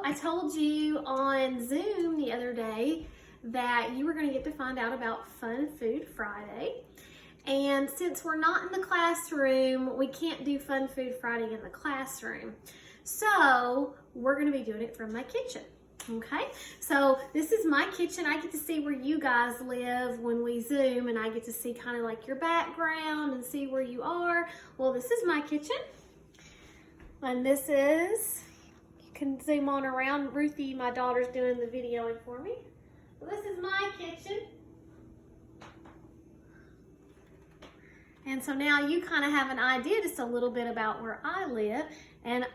I told you on Zoom the other day that you were going to get to find out about Fun Food Friday. And since we're not in the classroom, we can't do Fun Food Friday in the classroom. So we're going to be doing it from my kitchen. Okay, so this is my kitchen. I get to see where you guys live when we Zoom, and I get to see kind of like your background and see where you are. Well, this is my kitchen. And this is, you can zoom on around. Ruthie, my daughter's doing the videoing for me. Well, this is my kitchen. And so now you kind of have an idea just a little bit about where I live. And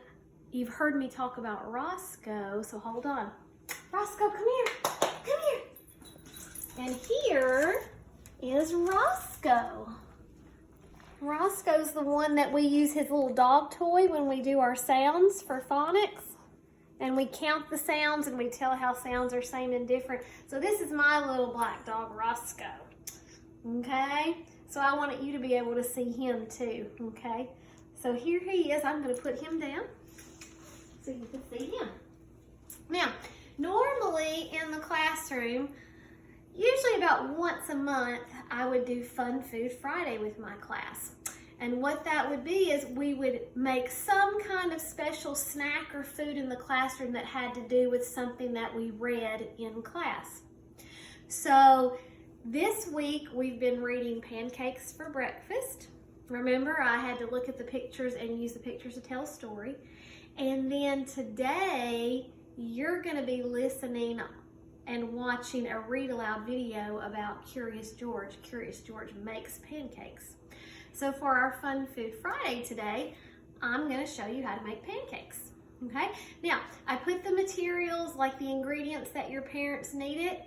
you've heard me talk about Roscoe, so hold on. Roscoe, come here. Come here. And here is Roscoe. Roscoe's the one that we use his little dog toy when we do our sounds for phonics. And we count the sounds and we tell how sounds are same and different. So this is my little black dog, Roscoe. Okay? So I wanted you to be able to see him too. Okay? So here he is. I'm going to put him down so you can see him. Now, normally in the classroom, usually about once a month, I would do Fun Food Friday with my class. And what that would be is we would make some kind of special snack or food in the classroom that had to do with something that we read in class. So this week we've been reading Pancakes for Breakfast. Remember, I had to look at the pictures and use the pictures to tell a story. And then today, you're going to be listening and watching a read aloud video about Curious George. Curious George makes pancakes. So for our Fun Food Friday today, I'm going to show you how to make pancakes. Okay? Now, I put the materials, like the ingredients that your parents needed,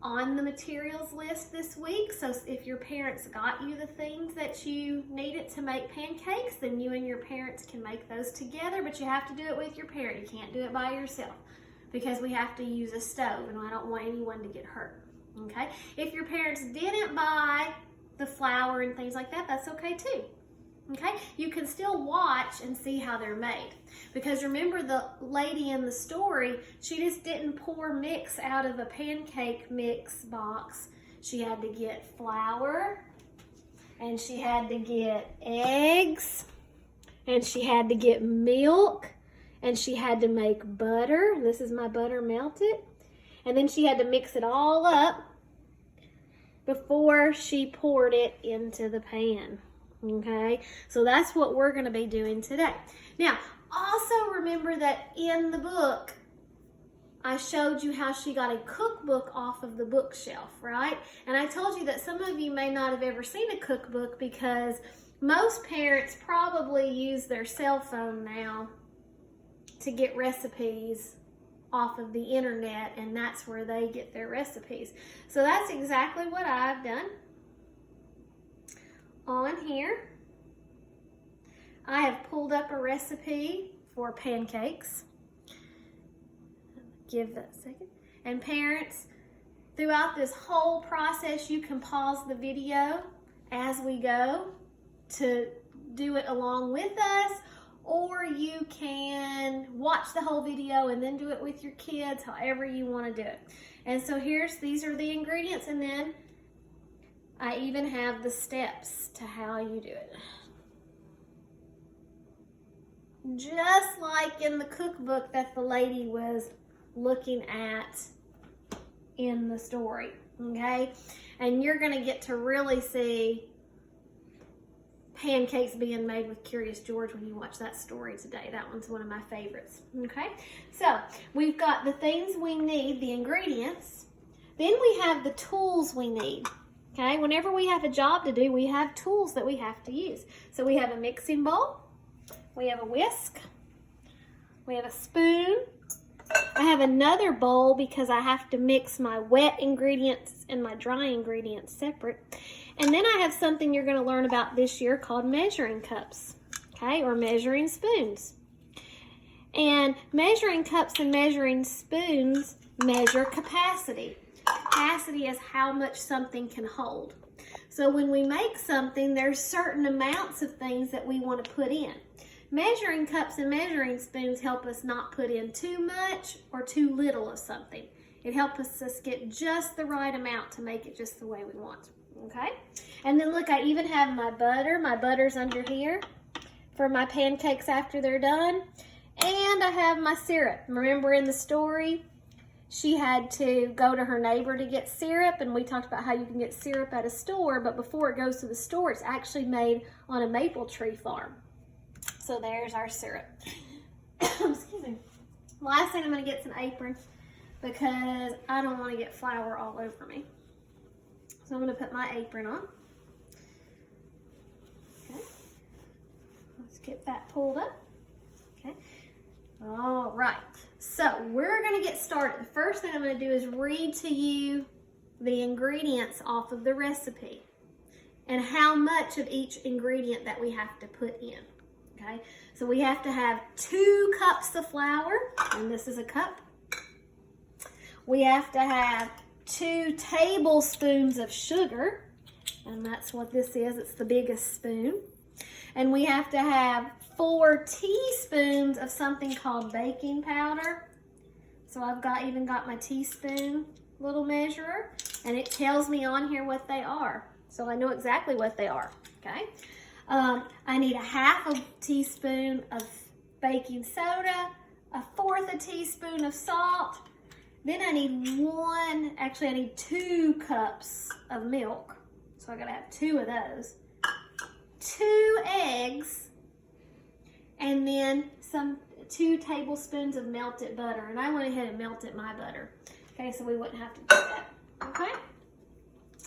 on the materials list this week. So if your parents got you the things that you needed to make pancakes, then you and your parents can make those together, but you have to do it with your parent. You can't do it by yourself because we have to use a stove and I don't want anyone to get hurt. Okay? If your parents didn't buy the flour and things like that, that's okay too. Okay? You can still watch and see how they're made. Because remember the lady in the story, she just didn't pour mix out of a pancake mix box. She had to get flour, and she had to get eggs, and she had to get milk, and she had to make butter. This is my butter melted. And then she had to mix it all up before she poured it into the pan. Okay, so that's what we're going to be doing today. Now, also remember that in the book, I showed you how she got a cookbook off of the bookshelf, right? And I told you that some of you may not have ever seen a cookbook because most parents probably use their cell phone now to get recipes off of the internet, and that's where they get their recipes. So that's exactly what I've done. On here, I have pulled up a recipe for pancakes. Give that a second. And parents, throughout this whole process, you can pause the video as we go to do it along with us, or you can watch the whole video and then do it with your kids, however you want to do it. And so these are the ingredients, and then I even have the steps to how you do it. Just like in the cookbook that the lady was looking at in the story, okay? And you're going to get to really see pancakes being made with Curious George when you watch that story today. That one's one of my favorites, okay? So we've got the things we need, the ingredients. Then we have the tools we need. Okay, whenever we have a job to do, we have tools that we have to use. So we have a mixing bowl, we have a whisk, we have a spoon. I have another bowl because I have to mix my wet ingredients and my dry ingredients separate. And then I have something you're going to learn about this year called measuring cups, okay, or measuring spoons. And measuring cups and measuring spoons measure capacity. Capacity is how much something can hold. So when we make something, there's certain amounts of things that we want to put in. Measuring cups and measuring spoons help us not put in too much or too little of something. It helps us get just the right amount to make it just the way we want, okay? And then look, I even have my butter. My butter's under here for my pancakes after they're done. And I have my syrup. Remember in the story, she had to go to her neighbor to get syrup, and we talked about how you can get syrup at a store, but before it goes to the store, it's actually made on a maple tree farm. So there's our syrup. Excuse me. Last thing, I'm going to get some apron because I don't want to get flour all over me. So I'm going to put my apron on. Okay. Let's get that pulled up. Okay. All right. So we're going to get started. The first thing I'm going to do is read to you the ingredients off of the recipe and how much of each ingredient that we have to put in. Okay, so we have to have 2 cups of flour, and this is a cup. We have to have 2 tablespoons of sugar, and that's what this is. It's the biggest spoon. And we have to have 4 teaspoons of something called baking powder. So I've even got my teaspoon little measurer, and it tells me on here what they are. So I know exactly what they are, okay? I need 1/2 teaspoon of baking soda, 1/4 teaspoon of salt. Then I need 2 cups of milk. So I gotta have 2 of those. 2 eggs, and then 2 tablespoons of melted butter. And I went ahead and melted my butter. Okay, so we wouldn't have to do that. Okay?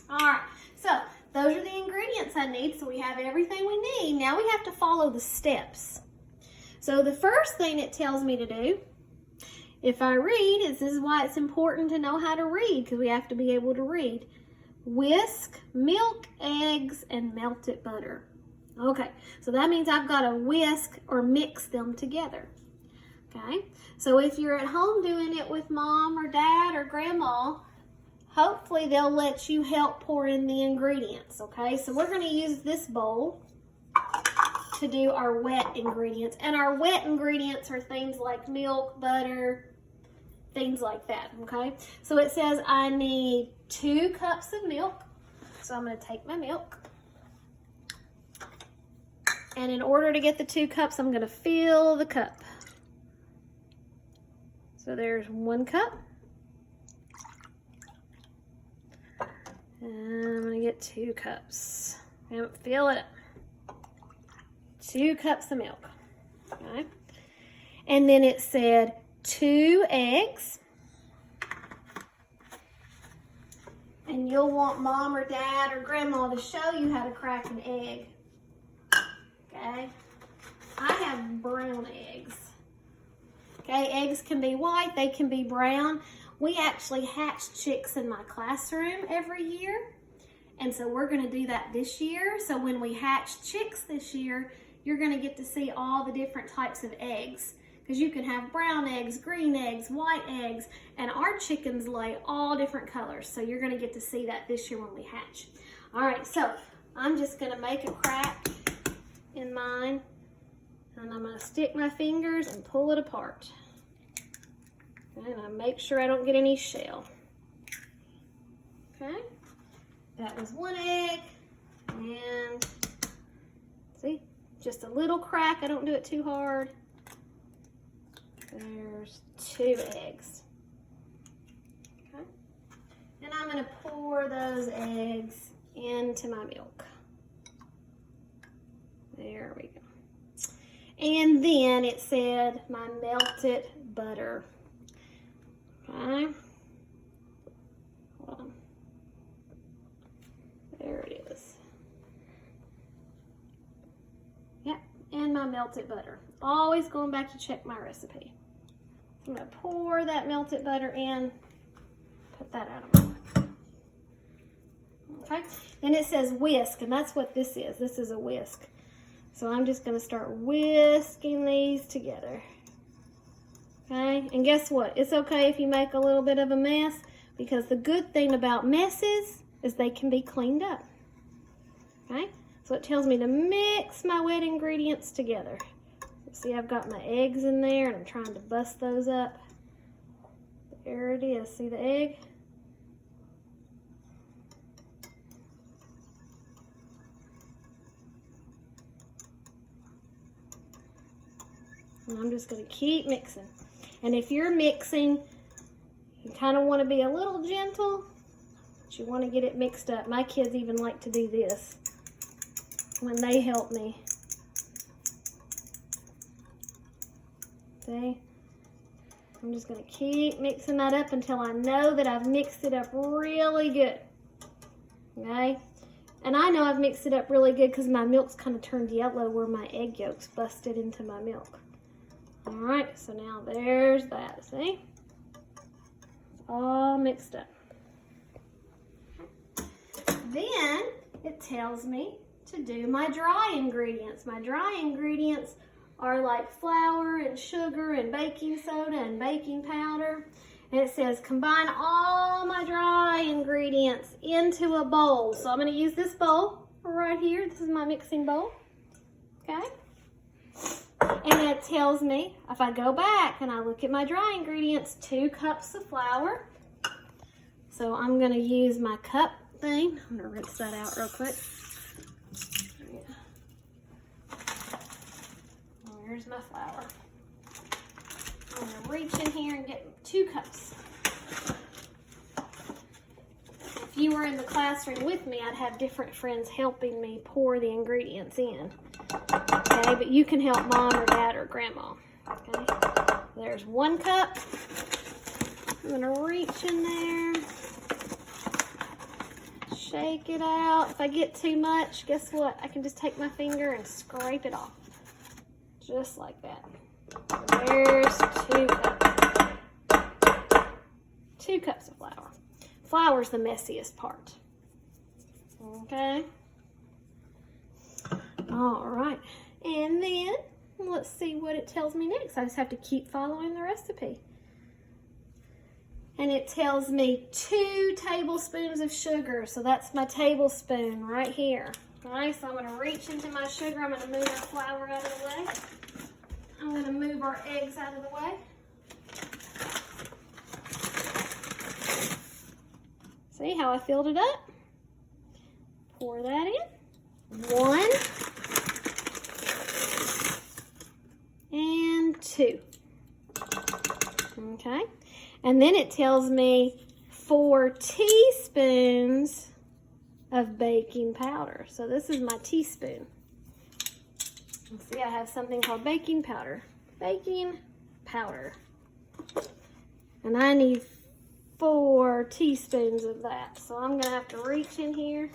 All right, so those are the ingredients I need, so we have everything we need. Now we have to follow the steps. So the first thing it tells me to do, if I read, this is why it's important to know how to read, because we have to be able to read. Whisk milk, eggs, and melted butter. Okay, so that means I've got to whisk or mix them together. Okay, so if you're at home doing it with mom or dad or grandma, hopefully they'll let you help pour in the ingredients, okay? So we're gonna use this bowl to do our wet ingredients. And our wet ingredients are things like milk, butter, things like that, okay? So it says I need 2 cups of milk. So I'm gonna take my milk. And in order to get the 2 cups, I'm gonna fill the cup. So there's 1 cup. And I'm gonna get 2 cups. And fill it up. 2 cups of milk. Okay. And then it said 2 eggs. And you'll want mom or dad or grandma to show you how to crack an egg. Okay. I have brown eggs. Okay, eggs can be white, they can be brown. We actually hatch chicks in my classroom every year. And so we're gonna do that this year. So when we hatch chicks this year, you're gonna get to see all the different types of eggs. Because you can have brown eggs, green eggs, white eggs, and our chickens lay all different colors. So you're gonna get to see that this year when we hatch. All right, so I'm just gonna make a crack in mine. And I'm gonna stick my fingers and pull it apart. And I make sure I don't get any shell. Okay, that was 1 egg. And see, just a little crack. I don't do it too hard. There's 2 eggs. Okay, and I'm gonna pour those eggs into my milk. There we go. And then it said my melted butter. Okay. Hold on. There it is. Yep, and my melted butter. Always going back to check my recipe. I'm going to pour that melted butter in. Put that out of my way. Okay. Then it says whisk, and that's what this is. This is a whisk. So I'm just going to start whisking these together. Okay, and guess what? It's okay if you make a little bit of a mess, because the good thing about messes is they can be cleaned up. Okay, so it tells me to mix my wet ingredients together. See, I've got my eggs in there and I'm trying to bust those up. There it is. See the egg? And I'm just going to keep mixing. And if you're mixing, you kind of want to be a little gentle, but you want to get it mixed up. My kids even like to do this when they help me. See? I'm just going to keep mixing that up until I know that I've mixed it up really good. Okay? And I know I've mixed it up really good because my milk's kind of turned yellow where my egg yolks busted into my milk. Alright, so now there's that, see? It's all mixed up. Then it tells me to do my dry ingredients. My dry ingredients are like flour and sugar and baking soda and baking powder. And it says combine all my dry ingredients into a bowl. So I'm going to use this bowl right here. This is my mixing bowl. Okay? And it tells me, if I go back and I look at my dry ingredients, 2 cups of flour. So I'm going to use my cup thing. I'm going to rinse that out real quick. Here's my flour. I'm going to reach in here and get 2 cups. If you were in the classroom with me, I'd have different friends helping me pour the ingredients in. Okay, but you can help mom or dad or grandma. Okay, there's 1 cup. I'm going to reach in there. Shake it out. If I get too much, guess what? I can just take my finger and scrape it off. Just like that. There's 2 cups. 2 cups of flour. Flour's the messiest part. Okay. All right. And then let's see what it tells me next. I just have to keep following the recipe. And it tells me 2 tablespoons of sugar. So that's my tablespoon right here. All right, so I'm going to reach into my sugar. I'm going to move our flour out of the way. I'm going to move our eggs out of the way. See how I filled it up? Pour that in. 1 and 2. Okay, and then it tells me 4 teaspoons of baking powder. So this is my teaspoon. See, I have something called baking powder. Baking powder. And I need 4 teaspoons of that. So I'm going to have to reach in here.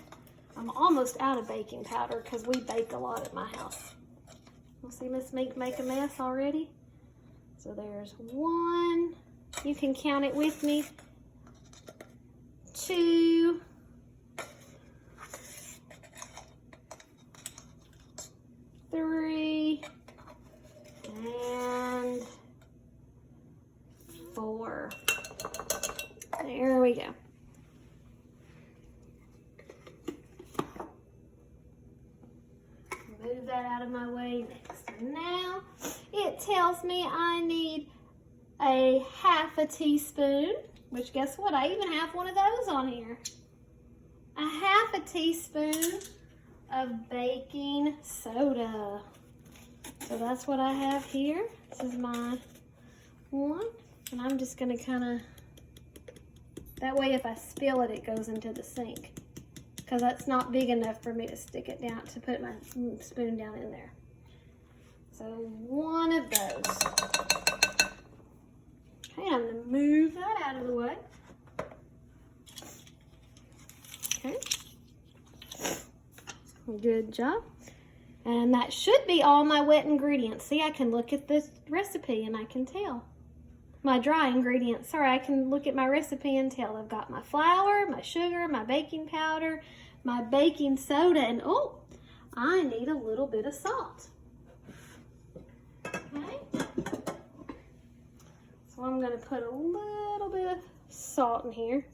I'm almost out of baking powder because we bake a lot at my house. You see Miss Mink make a mess already? So there's 1. You can count it with me. 2. 3 and 4. There we go. Move that out of my way next. Now it tells me I need a 1/2 teaspoon, which guess what? I even have one of those on here. A 1/2 teaspoon of baking soda. So that's what I have here. This is my one. And I'm just going to kind of, that way if I spill it, it goes into the sink. Because that's not big enough for me to stick it down, to put my spoon down in there. So 1 of those. Okay, I'm going to move that out of the way. Okay. Good job. And that should be all my wet ingredients. See, I can look at this recipe and I can tell. My dry ingredients. Sorry, I can look at my recipe and tell. I've got my flour, my sugar, my baking powder, my baking soda, and oh, I need a little bit of salt. Okay. So I'm going to put a little bit of salt in here.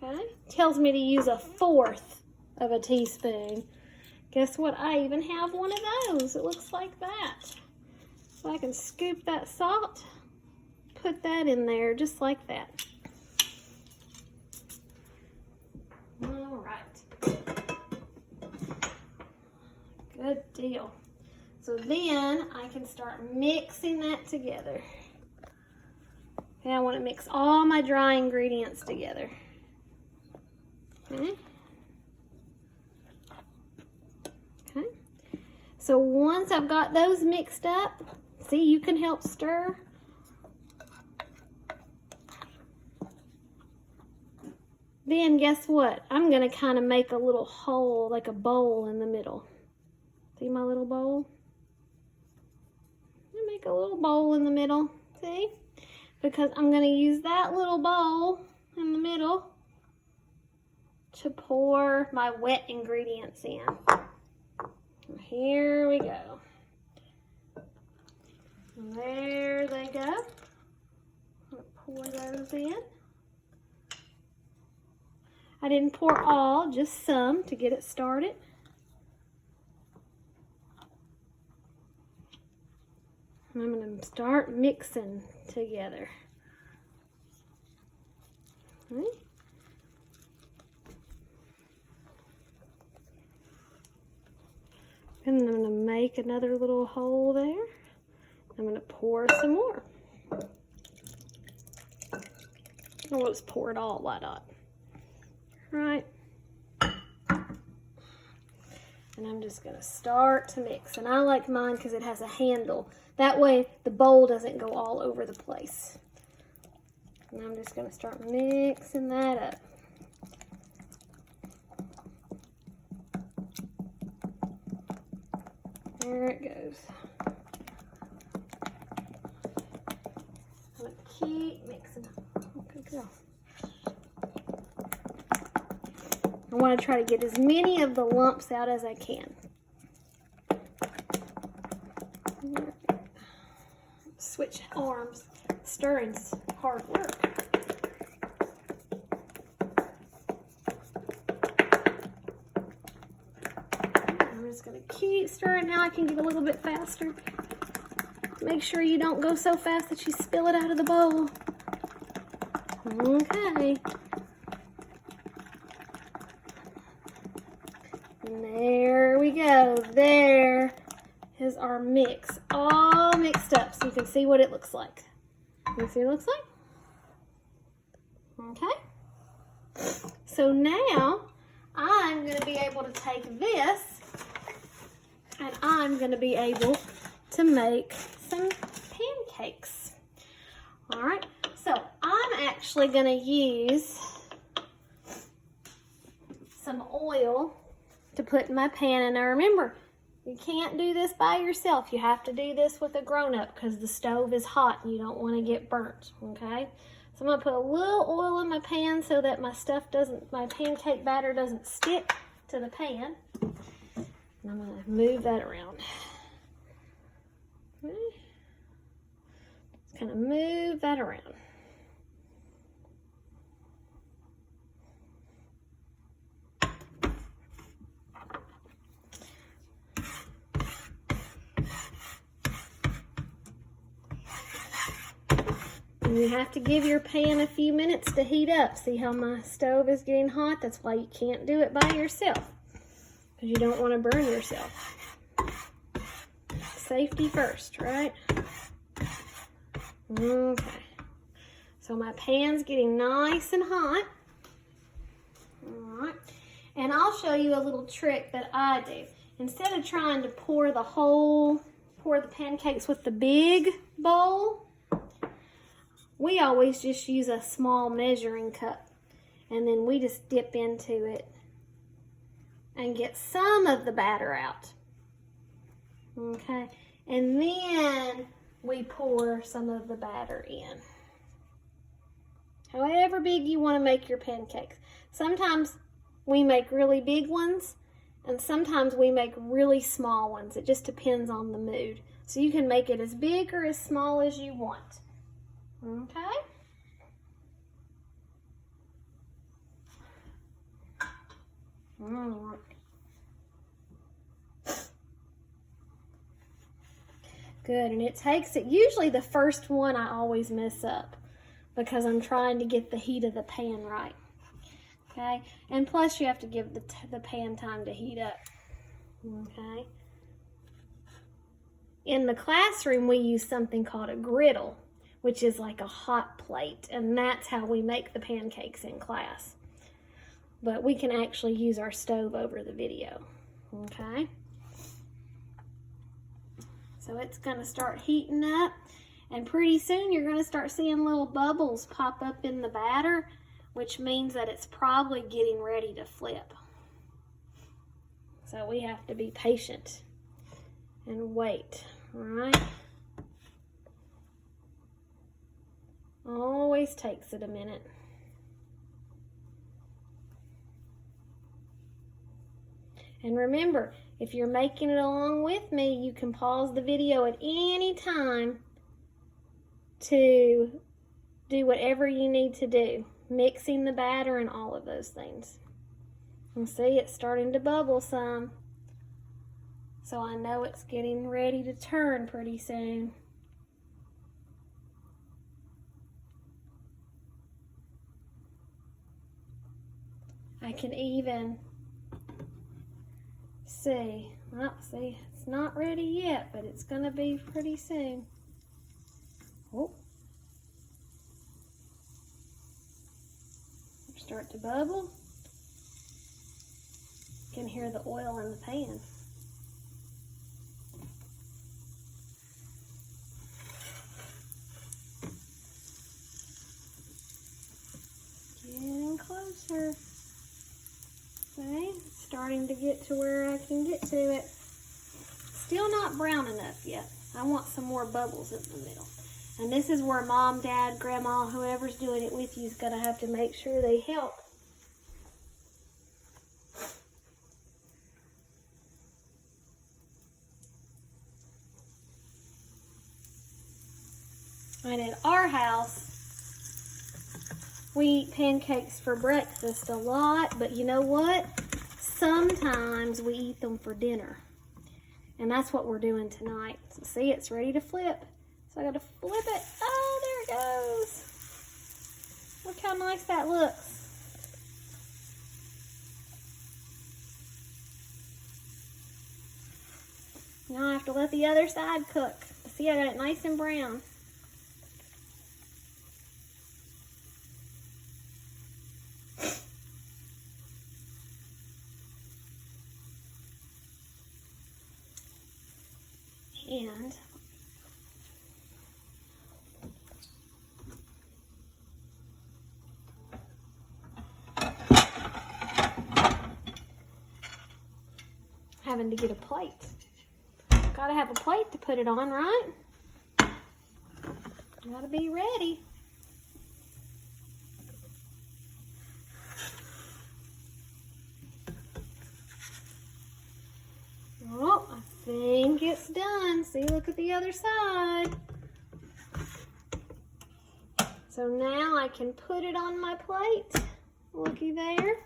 Okay. Tells me to use 1/4 of a teaspoon. Guess what? I even have one of those. It looks like that. So I can scoop that salt, put that in there just like that. All right. Good deal. So then I can start mixing that together. And I want to mix all my dry ingredients together. Okay. Okay. So once I've got those mixed up, see, you can help stir. Then guess what? I'm going to kind of make a little hole, like a bowl in the middle. See my little bowl? Make a little bowl in the middle, see? Because I'm going to use that little bowl in the middle to pour my wet ingredients in. Here we go. There they go. I'm going to pour those in. I didn't pour all, just some to get it started. And I'm going to start mixing together. Okay. And I'm going to make another little hole there. I'm going to pour some more. I'll just pour it all, why not? Right. And I'm just going to start to mix. And I like mine because it has a handle. That way the bowl doesn't go all over the place. And I'm just going to start mixing that up. There it goes. I'm going to keep mixing. Good girl. I want to try to get as many of the lumps out as I can. Switch arms. Stirring's hard work. I'm just going to keep stirring. Now I can get a little bit faster. Make sure you don't go so fast that you spill it out of the bowl. Okay. And there we go. There is our mix, all mixed up, so you can see what it looks like. You see what it looks like? Okay. So now I'm going to be able to take this and I'm going to be able to make some pancakes. All right. So I'm actually going to use some oil to put in my pan. And now remember, you can't do this by yourself. You have to do this with a grown-up because the stove is hot and you don't want to get burnt, okay? So I'm going to put a little oil in my pan so that my my pancake batter doesn't stick to the pan. And I'm going to move that around. Okay. Just kind of move that around. And you have to give your pan a few minutes to heat up. See how my stove is getting hot? That's why you can't do it by yourself, because you don't want to burn yourself. Safety first, right? Okay. So my pan's getting nice and hot. All right. And I'll show you a little trick that I do. Instead of trying to pour the pancakes with the big bowl, we always just use a small measuring cup, and then we just dip into it and get some of the batter out. Okay, and then we pour some of the batter in. However big you want to make your pancakes. Sometimes we make really big ones, and sometimes we make really small ones. It just depends on the mood. So you can make it as big or as small as you want. Okay. All right. Good, and it takes it, usually the first one I always mess up because I'm trying to get the heat of the pan right. Okay, and plus you have to give the pan time to heat up. Okay. In the classroom, we use something called a griddle, which is like a hot plate, and that's how we make the pancakes in class. But we can actually use our stove over the video. Okay. So it's going to start heating up, and pretty soon you're going to start seeing little bubbles pop up in the batter, which means that it's probably getting ready to flip. So we have to be patient and wait, all right? Always takes it a minute. And remember, if you're making it along with me, you can pause the video at any time to do whatever you need to do, mixing the batter and all of those things. And see, it's starting to bubble some. So I know it's getting ready to turn pretty soon. I can even see, well, see, it's not ready yet, but it's gonna be pretty soon. Oh. Start to bubble. You can hear the oil in the pan. Getting closer. See, it's starting to get to where I can get to it. Still not brown enough yet. I want some more bubbles in the middle. And this is where Mom, Dad, Grandma, whoever's doing it with you is going to have to make sure they help. And at our house, we eat pancakes for breakfast a lot, but you know what? Sometimes we eat them for dinner. And that's what we're doing tonight. So see, it's ready to flip. So I got to flip it. Oh, there it goes. Look how nice that looks. Now I have to let the other side cook. See, I got it nice and brown. And having to get a plate. Gotta have a plate to put it on, right? Gotta be ready. Oh, I think it's done. See, look at the other side. So now I can put it on my plate. Looky there.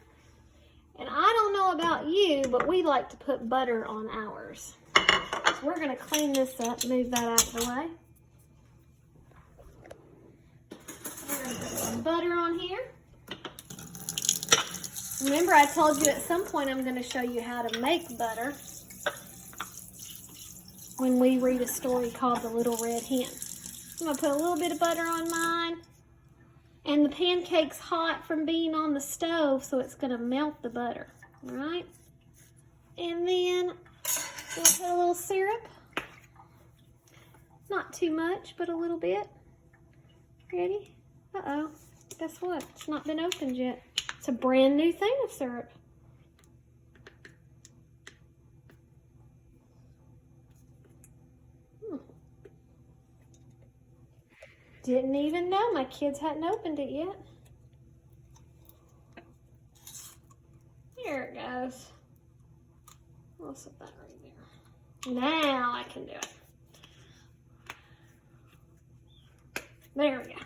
And I don't know about you, but we like to put butter on ours. So we're going to clean this up, move that out of the way. We're going to put some butter on here. Remember, I told you at some point I'm going to show you how to make butter when we read a story called The Little Red Hen. I'm going to put a little bit of butter on mine. And the pancake's hot from being on the stove, so it's going to melt the butter, all right? And then we'll put a little syrup. Not too much, but a little bit. Ready? Uh-oh. Guess what? It's not been opened yet. It's a brand new thing of syrup. Didn't even know my kids hadn't opened it yet. There it goes. I'll set that right there. Now I can do it. There we go.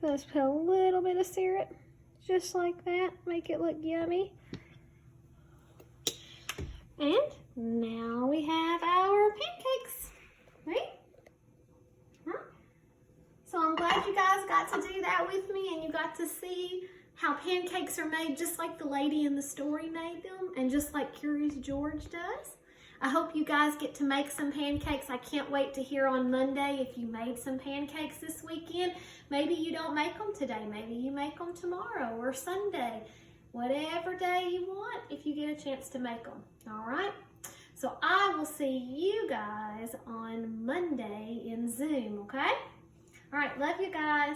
Let's put a little bit of syrup, just like that. Make it look yummy. And now we have our pancakes. Right? Huh? So I'm glad you guys got to do that with me and you got to see how pancakes are made just like the lady in the story made them and just like Curious George does. I hope you guys get to make some pancakes. I can't wait to hear on Monday if you made some pancakes this weekend. Maybe you don't make them today. Maybe you make them tomorrow or Sunday. Whatever day you want if you get a chance to make them. All right? So I will see you guys on Monday in Zoom, okay? All right, love you guys.